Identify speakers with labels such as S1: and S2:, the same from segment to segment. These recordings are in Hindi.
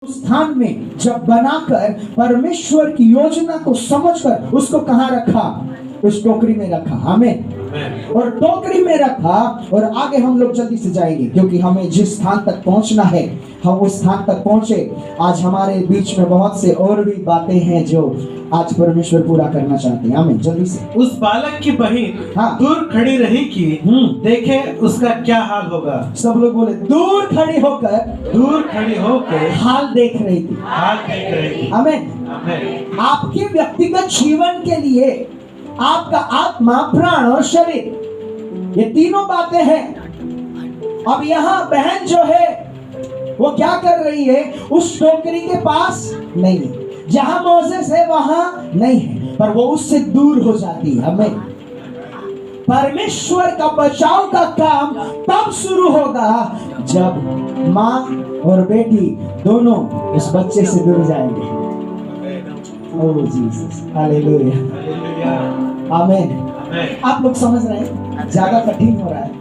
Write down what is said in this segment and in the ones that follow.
S1: उस स्थान में जब बनाकर परमेश्वर की योजना को समझकर उसको कहाँ रखा? उस टोकरी में रखा। आमीन। और टोकरी में रखा और आगे हम लोग जल्दी से जाएंगे क्योंकि हमें जिस स्थान तक पहुंचना है हम उस स्थान तक पहुंचे। आज हमारे बीच में बहुत से और भी बातें हैं जो आज परमेश्वर पूरा करना चाहते हैं। आमीन। जल्दी से।
S2: उस बालक की बहन
S1: हाँ।
S2: दूर खड़ी रही कि देखे उसका क्या हाल होगा।
S1: सब लोग बोले दूर खड़ी होकर हाल देख रही थी। आमीन। आपके व्यक्तिगत जीवन के लिए आपका आत्मा, प्राण और शरीर, ये तीनों बातें हैं। अब यहाँ बहन जो है वो क्या कर रही है? उस टोकरी के पास नहीं है, जहां मोसेस है वहां नहीं है, पर वो उससे दूर हो जाती है। हमें परमेश्वर का बचाव का काम तब शुरू होगा जब माँ और बेटी दोनों उस बच्चे से दूर जाएंगे। ओह जीसस, हालेलुया, आमीन। आप लोग समझ रहे हैं? ज्यादा कठिन हो रहा है?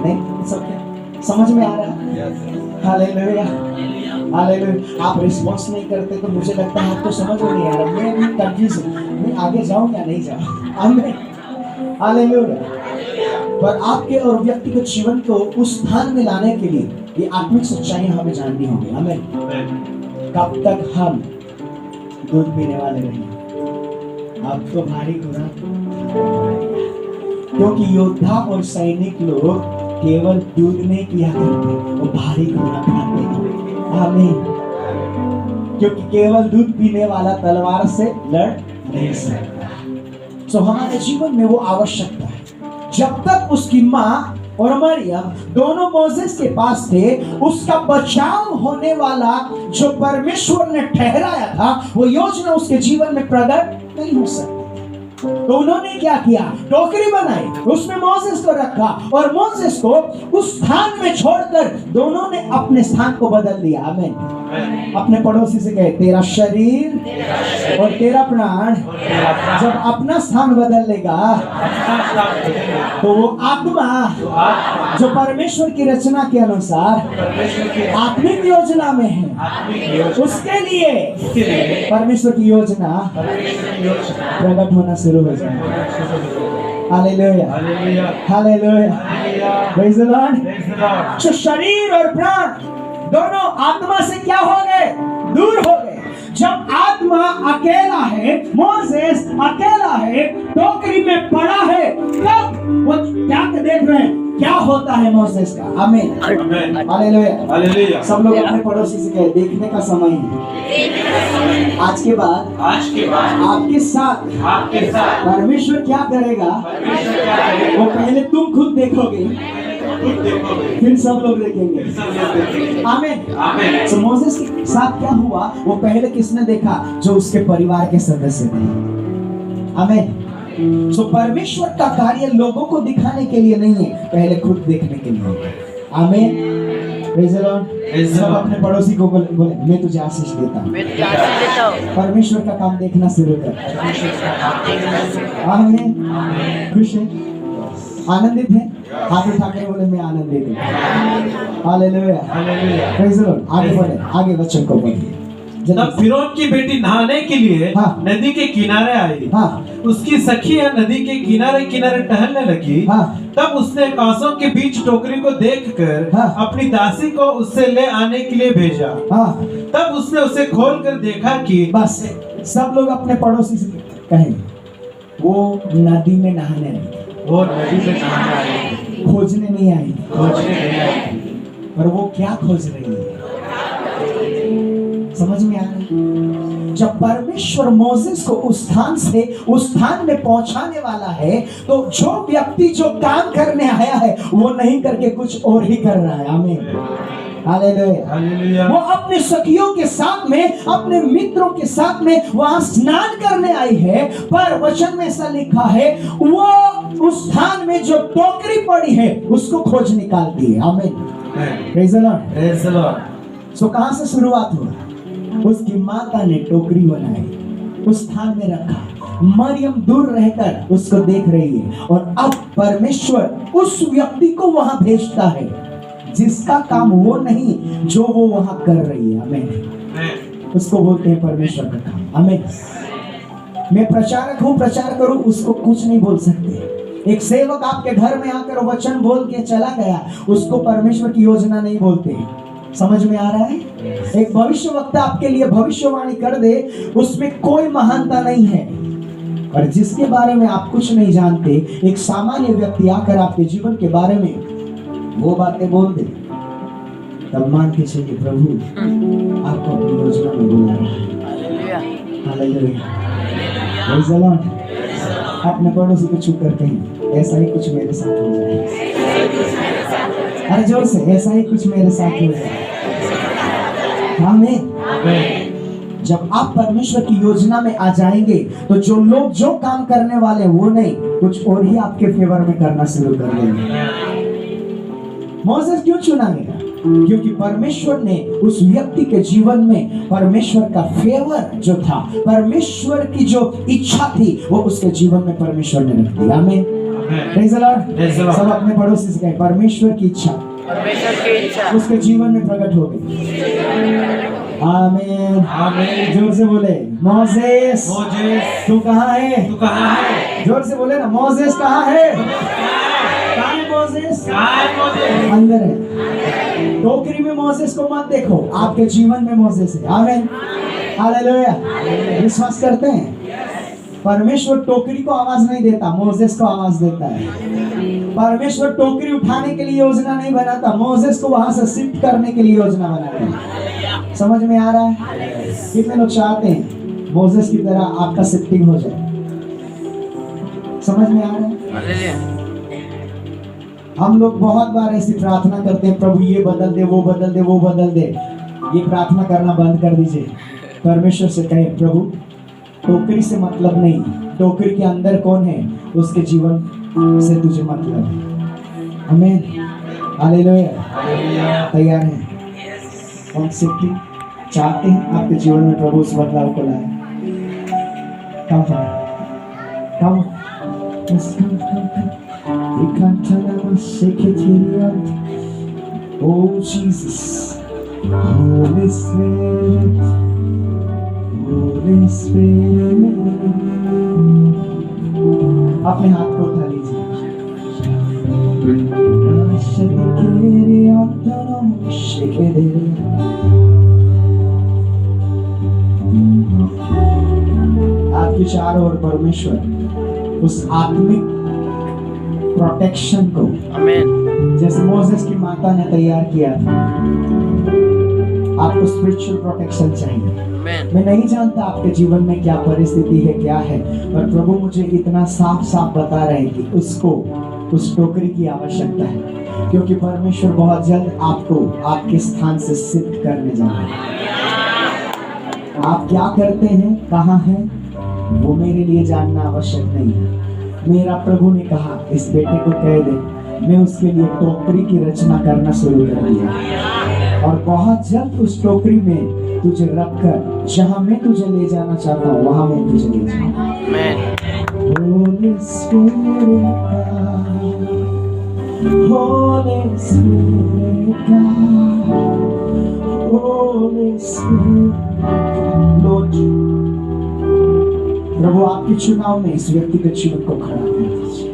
S1: नहीं, सब समझ में आ रहा है? Hallelujah, hallelujah. आप रिस्पॉन्स नहीं करते तो मुझे लगता है आपको समझ में नहीं आ रहा। मैं भी कंफ्यूज हूँ, मैं आगे जाऊँ या नहीं जाऊँ? आमीन, हालेलुया। पर आपके और व्यक्तिगत जीवन को उस स्थान में लाने के लिए ये आत्मिक सच्चाइयां हमें जाननी होगी। आमीन। कब तक हम दूध पीने वाले रहेंगे? अब तो भारी खुराक, क्योंकि योद्धा और सैनिक लोग केवल दूध नहीं पिया करते, वो भारी खुराक खाते हैं। आमीन। क्योंकि केवल दूध पीने वाला तलवार से लड़ नहीं सकता। तो हमारे जीवन में वो आवश्यकता है। जब तक उसकी माँ और मरियम दोनों मोसेस के पास थे, उसका बचाव होने वाला जो परमेश्वर ने ठहराया था वो योजना उसके जीवन में प्रकट नहीं हो सकती। तो उन्होंने क्या किया? टोकरी बनाई, उसमें मोसेस को रखा और मोसेस को उस स्थान में छोड़कर दोनों ने अपने स्थान को बदल दिया। आमीन। अपने पड़ोसी से कहे, तेरा शरीर और तेरा प्राण जब अपना स्थान बदल लेगा तो वो आत्मा जो परमेश्वर की रचना के अनुसार आत्मिक योजना में है, उसके लिए परमेश्वर की योजना प्रकट होना शुरू हो जाए। Hallelujah, hallelujah, praise the Lord. जो शरीर और प्राण दोनों आत्मा से क्या हो गए? दूर हो गए। जब आत्मा अकेला है, मोसेस अकेला है, टोकरी में पड़ा है, तब वो क्या देख रहे हैं? क्या होता है मोसेस का? आमीन, हालेलुया, हालेलुया। सब लोग अपने पड़ोसी से कहे, देखने का समय है। आज के बाद आपके साथ परमेश्वर क्या करेगा वो पहले तुम खुद देखोगे, फिर सब लोग देखेंगे। आमीन। तो मोसेस के साथ क्या हुआ? वो पहले किसने देखा? जो उसके परिवार के सदस्य थे। आमीन। तो परमेश्वर का कार्य लोगों को दिखाने के लिए नहीं है, पहले खुद देखने के लिए। आमीन, प्रेज़ द लॉर्ड। सब अपने पड़ोसी को बोले, मैं तुझे आशीष देता हूँ। परमेश्वर का काम देखना शुरू कर। आमीन। खुश है? आनंदित है? हाथ उठा कर बोले, मैं आनंदित हूँ। Hallelujah, praise the Lord. आगे बढ़े, आगे वचन को पढ़िए।
S2: तब फिरौन की बेटी नहाने के लिए नदी के किनारे आई। उसकी सखियां नदी के किनारे किनारे टहलने लगी। तब उसने कांसों के बीच टोकरी को देखकर अपनी दासी को उससे ले आने के लिए भेजा। तब उसने उसे खोलकर देखा कि
S1: बस सब लोग अपने पड़ोसी से कहें, वो नदी में नहाने आई,
S2: वो नदी में नहाने आई,
S1: खोजने नहीं आई, पर वो क्या खोज रही है? समझ में आ रहा है? जब परमेश्वर मोसेस को उस स्थान से उस स्थान में पहुंचाने वाला है, तो जो व्यक्ति जो काम करने आया है वो नहीं करके कुछ और ही कर रहा है। आमीन, हालेलुया। वो अपने सखियों के साथ में, अपने मित्रों के साथ में वहां स्नान करने आई है, पर वचन में ऐसा लिखा है वो उस स्थान में जो टोकरी पड़ी है उसको खोज निकालती है। आमीन, praise the lord, praise the lord. So कहां से शुरुआत हुआ? उसकी माता ने टोकरी बनाई, उस स्थान में रखा। मरियम दूर रहकर उसको देख रही है और अब परमेश्वर उस व्यक्ति को वहां भेजता है जिसका काम वो नहीं जो वो वहां कर रही है। आमीन, उसको बोलते हैं परमेश्वर का काम। आमीन। मैं प्रचारक हूँ, प्रचार करूँ, उसको कुछ नहीं बोल सकते। एक सेवक आपके घर में आकर वचन बोल के चला गया, उसको परमेश्वर की योजना नहीं बोलते। समझ में आ रहा है? एक भविष्यवक्ता आपके लिए भविष्यवाणी कर दे, उसमें कोई महानता नहीं है। और जिसके बारे में आप कुछ नहीं जानते, एक सामान्य व्यक्ति आकर आपके जीवन के बारे में वो बातें बोल दे, तब मान के चलिए प्रभु आपको अपनी योजना में बुला रहा है। हालेलुया। Praise the Lord. अपने पड़ोसी को छू करते हैं, ऐसा ही कुछ मेरे साथ हो जाए। अरे जोर से, ऐसा ही कुछ मेरे साथ हो जाए। आमीन। जब आप परमेश्वर की योजना में आ जाएंगे तो जो लोग जो काम करने वाले वो नहीं, कुछ और ही आपके फेवर में करना शुरू कर देंगे। मोसेस क्यों चुना गया? क्योंकि परमेश्वर ने उस व्यक्ति के जीवन में परमेश्वर का फेवर जो था, परमेश्वर की जो इच्छा थी, वो उसके जीवन में परमेश्वर ने रख दी। आमीन। Praise the Lord. सब अपने पड़ोसी से कहें, परमेश्वर की इच्छा उसके जीवन में प्रकट हो गई। आमीन। आमीन। जोर से बोले, मोसेस तू कहाँ है? तू कहाँ है? जोर से बोले ना, मोसेस कहाँ है? कहाँ है मोसेस? अंदर है। टोकरी में मोसेस को मत देखो, आपके जीवन में मोसेस है। आमीन। हालेलुया। विश्वास करते हैं? परमेश्वर टोकरी को आवाज नहीं देता, मोसेस को आवाज देता है। परमेश्वर टोकरी उठाने के लिए योजना नहीं बनाता, मोसेस को वहां से शिफ्ट करने के लिए योजना बनाता है। समझ में आ रहा है? कितने लोग चाहते हैं मोसेस की तरह आपका शिफ्टिंग हो जाए? समझ में आ रहा है? हम लोग बहुत बार ऐसी प्रार्थना करते हैं, प्रभु ये बदल दे, वो बदल दे, वो बदल दे। ये प्रार्थना करना बंद कर दीजिए। परमेश्वर से कहें, प्रभु टोकरी से मतलब नहीं, टोकरी के अंदर कौन है उसके जीवन से तुझे मतलब है। आमीन। हालेलुया। तैयार हैं? हम शिफ्टिंग चाहते हैं आपके जीवन में, प्रभु उस बदलाव को लाए। कम कम Oh Jesus, Holy Spirit, Holy Spirit। अपने हाथ को उठा लीजिए। आपके चारों ओर परमेश्वर उस आत्मिक प्रोटेक्शन को, आमीन, जैसे मोसेस की माता ने तैयार किया था, आपको स्पिरिचुअल प्रोटेक्शन चाहिए। मैं नहीं जानता आपके जीवन में क्या परिस्थिति है, क्या है, पर प्रभु मुझे इतना साफ साफ बता रहे हैं कि उसको उस टोकरी की आवश्यकता है, क्योंकि परमेश्वर बहुत जल्द आपको आपके स्थान से शिफ्ट करने जा रहा है। आप क्या करते हैं, कहाँ हैं, वो मेरे लिए जानना आवश्यक नहीं है। मेरा प्रभु ने कहा, इस बेटे को कह दे, मैं उसके लिए टोकरी की रचना करना शुरू कर दिया, और बहुत जल्द उस टोकरी में तुझे रखकर जहां मैं तुझे ले जाना चाहता हूँ वहां मैं तुझे ले जाऊंगा। Holy Spirit God, Holy Spirit God, Holy Spirit Lord, प्रभु आपके चुनाव में इस व्यक्तिगत जीवन को खड़ा कर दीजिए।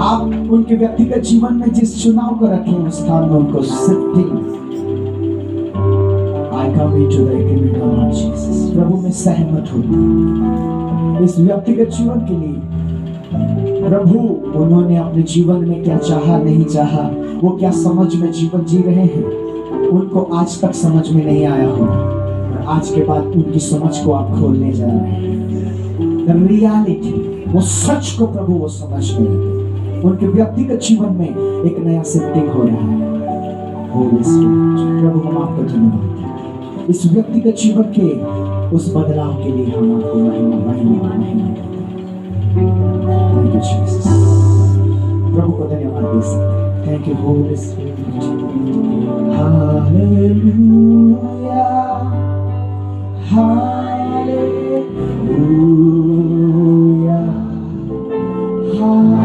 S1: आप उनके व्यक्तिगत जीवन में जिस चुनाव को रखें उस स्थान में उनको shifting. I come into the agreement of Lord Jesus। प्रभु में सहमत होती हूँ इस व्यक्तिगत जीवन के लिए। प्रभु उन्होंने अपने जीवन में क्या चाहा, नहीं चाहा, वो क्या समझ में जीवन जी रहे हैं, उनको आज तक समझ में नहीं आया होगा, और आज के बाद उनकी समझ को आप खोलने जा रहे हैं। The reality, वो सच को प्रभु वो समझने लगे, उनके व्यक्तिगत जीवन में एक नया शिफ्टिंग हो रहा है। Holy Spirit, प्रभु हम आपको धन्यवाद देते हैं इस व्यक्तिगत जीवन के उस बदलाव के लिए। हम आपको महिमा महिमा महिमा देते हैं। Thank you Jesus। प्रभु को धन्यवाद दे सकते हैं। Thank you Holy Spirit। Hallelujah, Hallelujah, Hallelujah,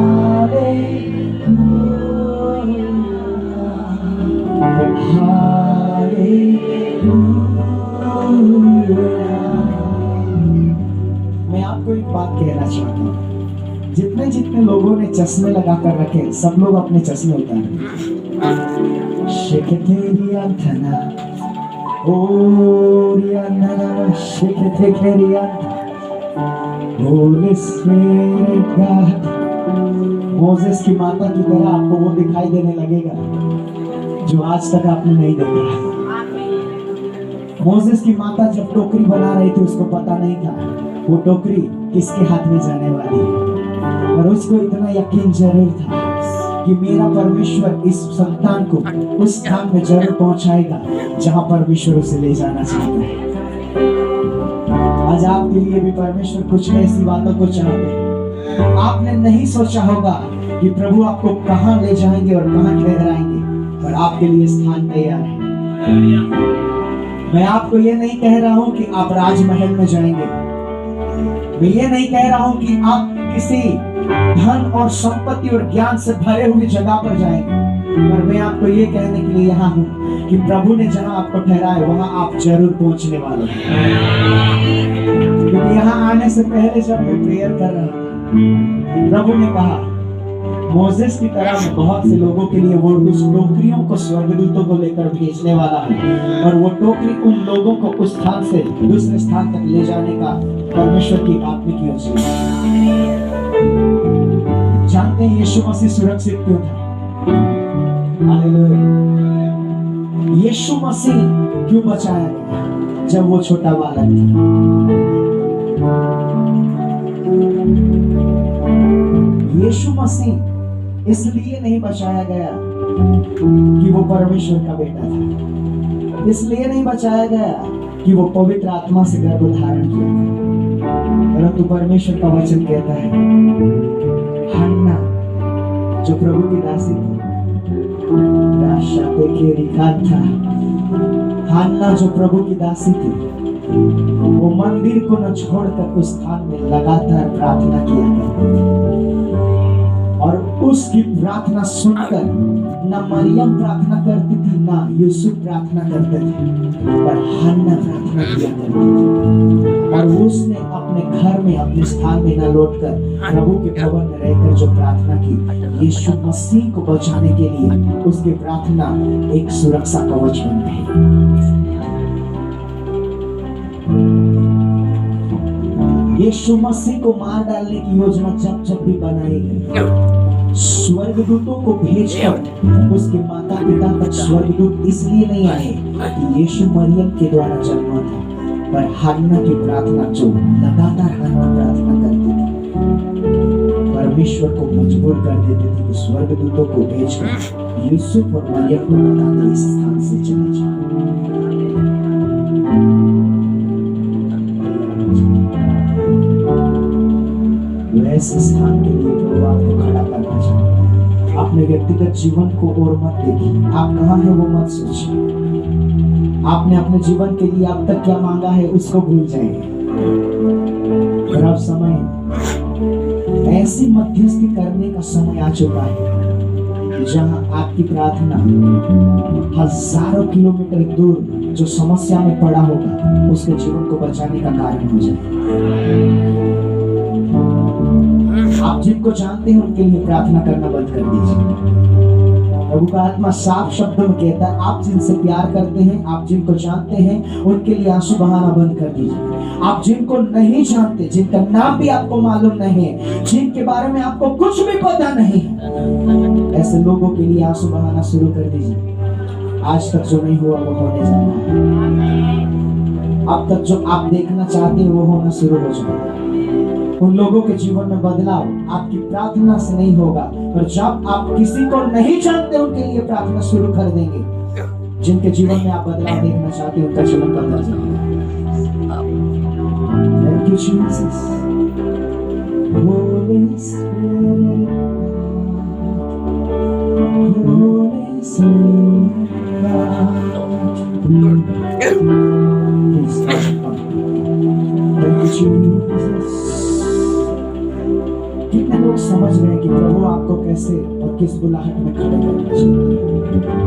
S1: Hallelujah। आपको एक बात कहना चाहता हूँ, जितने जितने लोगों ने चश्मे लगा कर रखे सब लोग अपने चश्मे उतार। मोसेस की माता की तरह आपको वो दिखाई देने लगेगा जो आज तक आपने नहीं देखा। मोसेस की माता जब टोकरी बना रही थी उसको पता नहीं था वो टोकरी किसके हाथ में जाने वाली है, और उसको इतना यकीन जरूर था कि मेरा परमेश्वर इस संतान को उस स्थान में जरूर पहुंचाएगा जहां परमेश्वर उसे ले जाना चाहता है। आज आपके लिए भी परमेश्वर कुछ ऐसी बातों को चाहते हैं। आपने नहीं सोचा होगा कि प्रभु आपको कहां ले जाएंगे और कहां ठहराएंगे, पर आपके लिए स्थान तैयार है। मैं आपको ये नहीं कह रहा हूं कि आप राजमहल में जाएंगे, मैं ये नहीं कह रहा हूं कि आप किसी धन और संपत्ति और ज्ञान से भरे हुए जगह पर जाएंगे, पर मैं आपको ये कहने के लिए यहाँ हूँ कि प्रभु ने जहाँ आपको ठहराया वहाँ आप जरूर पहुँचने वाले हैं। क्योंकि यहाँ आने से पहले जब मैं प्रेयर कर रहा था, प्रभु ने कहा मोसेस की तरह मैं बहुत से लोगों के लिए वो उस टोकरियों को स्वर्गदूतों को लेकर भेजने वाला हूँ, और वो टोकरी उन लोगों को उस स्थान से दूसरे स्थान तक ले जाने का परमेश्वर की आत्मिक योजना है। जानते हैं यीशु मसीह सुरक्षित क्यों था? हालेलुया। यीशु मसीह क्यों बचाया गया जब वो छोटा बालक था? यीशु मसीह इसलिए नहीं बचाया गया कि वो परमेश्वर का बेटा था, इसलिए नहीं बचाया गया कि वो पवित्र आत्मा से गर्भ धारण किया था, परंतु परमेश्वर का वचन कहता है हन्ना जो प्रभु की दासी थी, हन्ना जो प्रभु की दासी थी, वो मंदिर को न छोड़कर उस स्थान में लगातार प्रार्थना किया करती थी, और उसकी प्रार्थना सुनकर न मरियम प्रार्थना करती थी ना यूसुफ प्रार्थना करते थे, पर हन्ना प्रार्थना किया करती थी। और उसने अपने घर में अपने स्थान में न लौटकर प्रभु के भवन में रहकर जो प्रार्थना की, यीशु मसीह को बचाने के लिए उसकी प्रार्थना एक सुरक्षा कवच बन गई। यीशु मसीह को मार डालने की योजना जब जब भी बनाई गई, स्वर्गदूतों को भेजकर उसके माता पिता तक स्वर्गदूत इसलिए नहीं आए कि यीशु मरियम के द्वारा जन्मा था, पर हन्ना की प्रार्थना जो लगातार हन्ना प्रार्थना करती थी, परमेश्वर को मजबूर कर देती थी कि स्वर्गदूतों को भेजकर यूसुफ और मरियम को बता दे इस स्थान से चले जाओ। ऐसे स्थान के लिए प्रभु आपको खड़ा करना चाहता है। अपने व्यक्तिगत जीवन को और मत देखिए, आप कहाँ हैं वो मत सोचिए। आपने अपने जीवन के लिए अब तक क्या मांगा है उसको भूल जाइए। और अब समय ऐसी मध्यस्थी करने का समय आ चुका है जहां आपकी प्रार्थना हजारों किलोमीटर दूर जो समस्या में पड़ा होगा उसके जीवन को बचाने का कारण हो जाए। आप जिनको जानते हैं उनके लिए प्रार्थना करना बंद कर दीजिए। प्रभु का आत्मा साफ शब्दों में कहता है आप जिनसे प्यार करते हैं, आप जिनको जानते हैं, उनके लिए आंसू बहाना बंद कर दीजिए। आप जिनको नहीं जानते, जिनका नाम भी आपको मालूम नहीं है, जिनके बारे में आपको कुछ भी पता नहीं है, ऐसे लोगों के लिए आंसू बहाना शुरू कर दीजिए। आज तक जो नहीं हुआ वो होने जा रहा है। अब तक जो आप देखना चाहते हैं वो होना शुरू हो जाएगा। उन लोगों के जीवन में बदलाव आपकी प्रार्थना से नहीं होगा, पर जब आप किसी को नहीं जानते उनके लिए प्रार्थना शुरू कर देंगे, जिनके जीवन में आप बदलाव देखना चाहते हैं उनका जीवन बदल जाएगा। Thank you, Jesus. Holy Spirit, Holy Spirit, please come. Thank you, Jesus. कितने लोग समझ रहे हैं कि प्रभु आपको कैसे और किस बुलाहट में खड़े करना चाहते हैं।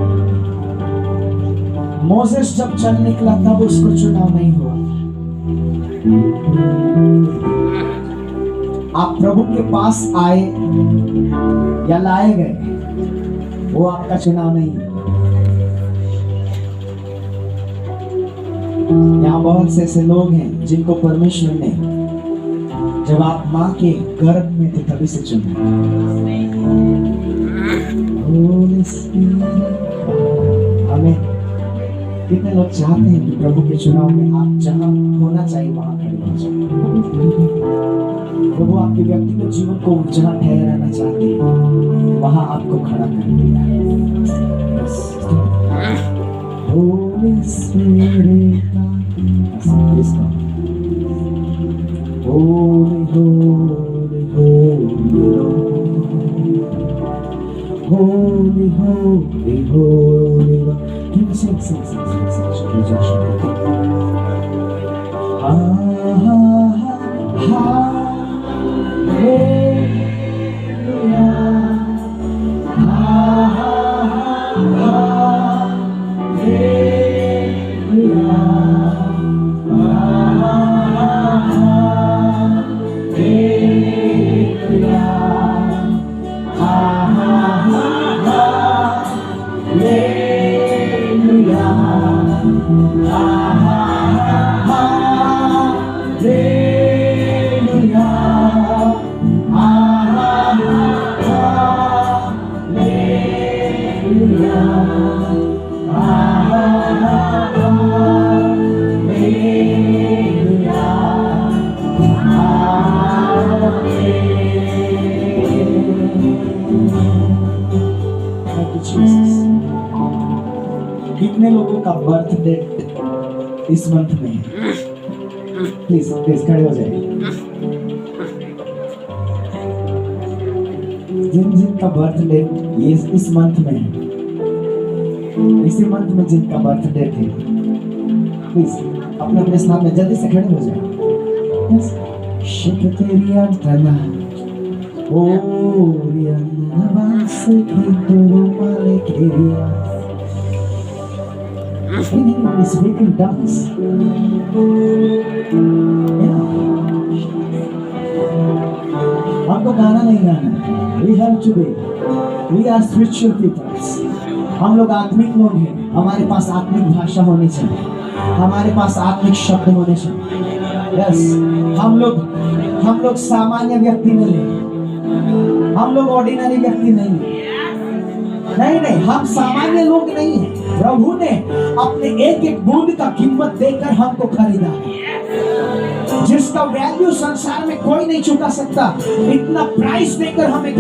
S1: मोसेस जब चल निकला तब उसको चुनाव नहीं हुआ था। आप प्रभु के पास आए या लाए गए, वो आपका चुनाव नहीं है। यहाँ बहुत से ऐसे लोग हैं जिनको परमेश्वर ने जब आप माँ के गर्भ में थे तभी से चुना। हमें कितने लोग चाहते हैं कि प्रभु के चुनाव में आप जहां होना चाहिए वहां खड़े हो जाए। प्रभु आपके व्यक्तिगत जीवन को जहां ठहराना चाहते हैं वहां आपको खड़ा कर देगा। Holy Spirit, Holy, holy, holy Lord. Holy, holy, holy Lord. Can you sing? कितने लोगों का बर्थडे इस मंथ में है? प्लीज खड़े हो जाइए। जिनका बर्थडे ये इस मंथ में है, इसी मंथ में जिनका बर्थडे थे, प्लीज अपने अपने स्थान में जल्दी से खड़े हो जाए। Anyone speaking tongues? हमको गाना नहीं गाना। We have to be. We are spiritual people. हम लोग आत्मिक लोग हैं। हमारे पास आत्मिक भाषा होनी चाहिए। हमारे पास आत्मिक शब्द होने चाहिए। Yes. हम लोग सामान्य व्यक्ति नहीं हैं। हम लोग ऑर्डिनरी व्यक्ति नहीं हैं। नहीं, हम सामान्य लोग नहीं हैं। प्रभु ने अपने एक एक बूंद का कीमत देकर हमको खरीदा है, जिसका वैल्यू संसार में कोई नहीं चुका सकता। इतना प्राइस देकर हमें